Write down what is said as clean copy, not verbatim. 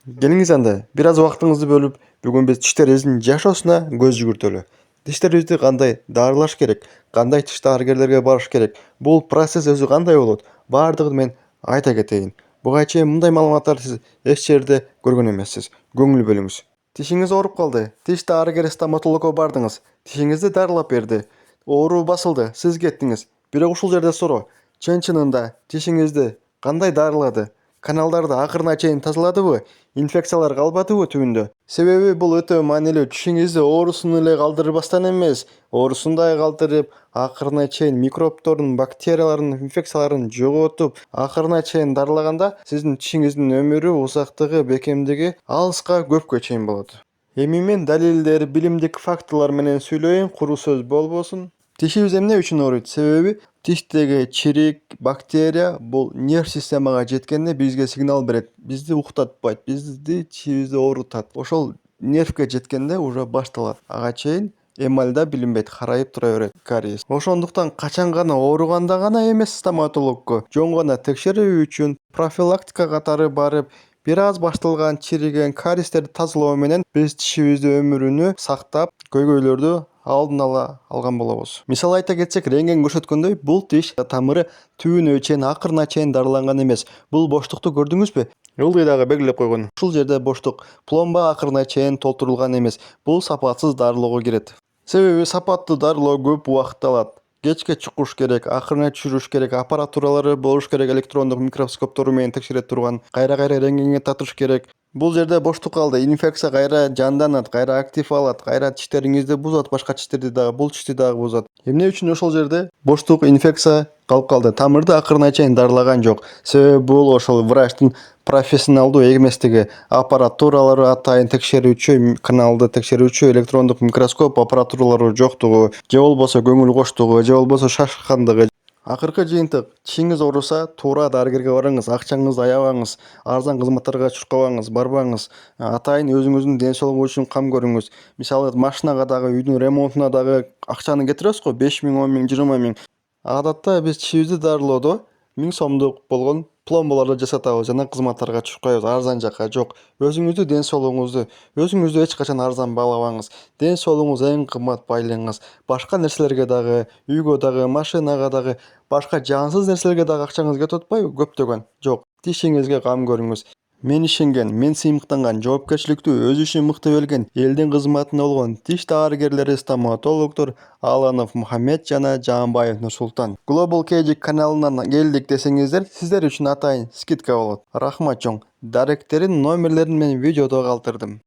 Geliniz anda biraz vaktinizi bölüp bugün biz dişlerinizin жашоосуна көз жүгүртөлү. Диштерибизди кандай дарылаш керек, кандай тиш дарыгерлерге барыш керек, бул процесс өзү кандай болот? Бардыгын мен айта кетейин. Буга чейин мындай маалыматтарды сиз эч жерде көргөн эмессиз. Көңүл бөлүңүз. Тишиңиз ооруп калды. Тиш дарыгер стоматологко бардыңыз. Тишиңизди дарылап берди. Оору басылды. Сиз кеттиңиз. Бирок ушул жерде суроо. Чын-чынында тишиңизди кандай дарылады? Каналдарды акырына чейин тазаладыбы? Инфекциялар калбадыбы түбүндө? Себеби бул өтө маанилүү. Тишиңизди оорусун эле калтырбастан эмес, оорусун дагы калтырып, акырына чейин микробтордун, бактериялардын, инфекцияларын жоготуп, акырына чейин дарылаганда сиздин тишиңиздин өмүрү, узактыгы, бекемдиги алыска көпкө чейин болот. Эми мен далилдер, билимдик фактылар менен сүйлөйүн, куру сөз болбосун. Тишибиз эмне үчүн ооруйт? Себеби тиштеги чирик, бактерия бул нерв системага жеткенде бизге сигнал берет. Бизди уктатпайт, бизди тишибизди оорутат. Ошол нервге жеткенде уже башталат. Ага чейин эмальда билинбейт, карайып тура берет кариес. Ошондуктан качан гана ооруганда гана эмес стоматологко жөн гана текшерүү үчүн профилактика катары барып, бир аз башталган чириген кариестерди тазалоо менен биз тишибизди өмүрүнө сактап, көйгөйлөрдү алдын ала алган болобуз. Мисалы айта кетсек, рентген көрсөткөндөй, бул тиш тамыры түбүнө чейин акырына чейин дарыланган эмес. Бул боштукту көрдүңүзбү? Ылдый дагы белгилеп койгон. Ушул жерде боштук, пломба акырына чейин толтурулган эмес. Бул сапатсыз дарылоого кирет. Себеби сапаттуу дарылоо көп убакыт алат. Кечке чукуш керек, акырына түшүрүш керек, аппаратуралары болуш керек, электрондук микроскоптору менен текшере турган, кайра рентгенге татыш керек. Бул жерде боштук калды, инфекция кайра жанданат, кайра актив алат, кайра тиштериңизди бузат, башка тиштерди дагы, бул тишти дагы бузат. Эмне үчүн ошол жерде боштук, инфекция калып калды? Тамырды акырына чейин дарылаган жок. Себеби бул ошол врачтын профессионалдуу эместиги, аппаратуралары атайын текшерүүчү, каналды текшерүүчү электрондук микроскоп аппаратуралары жоктугу, же болбосо көңүл коштугу, же болбосо шашкандыгы. Акыркы жыйынтык: тишиңиз ооруса, туура дарыгерге барыңыз, акчаңызды аябаңыз, арзан кызматтарга чуркабаңыз, барбаңыз. Атайын өзүңүздүн ден соолугуңуз үчүн кам көрүңүз. Мисалы машинага дагы, үйдүн ремонтуна дагы акчаны кетиребиз го, 5 миң, 10 миң, 20 миң. Адатта биз тишибизди дарылоодо 1000 сомдук болгон пломбаларды жасатабыз жана кызматтарга чуркайбыз, арзан жакка. Жок, өзүңүздүн ден соолугуңузду өзүңүздү эч качан арзан баалабаңыз. Ден соолугуңуз эң кымбат байлыгыңыз. Башка нерселерге дагы, үйгө дагы, машинага дагы, башка жансыз нерселерге дагы акчаңыз кетип атпайбы көптөгөн? Жок, тишиңизге кам көрүңүз. Мен ишенген, мен сыймыктанган, жоопкерчиликтүү, өз ишин мыкты билген, элдин кызматында болгон тиш дарыгерлери, стоматологдор Аланов Мухаммед жана Жаанбаев Нурсултан. Global KG каналынан келдик десеңиздер, сиздер үчүн атайын скидка болот. Рахмат чоң. Даректерин номерлерин мен видеодо калтырдым.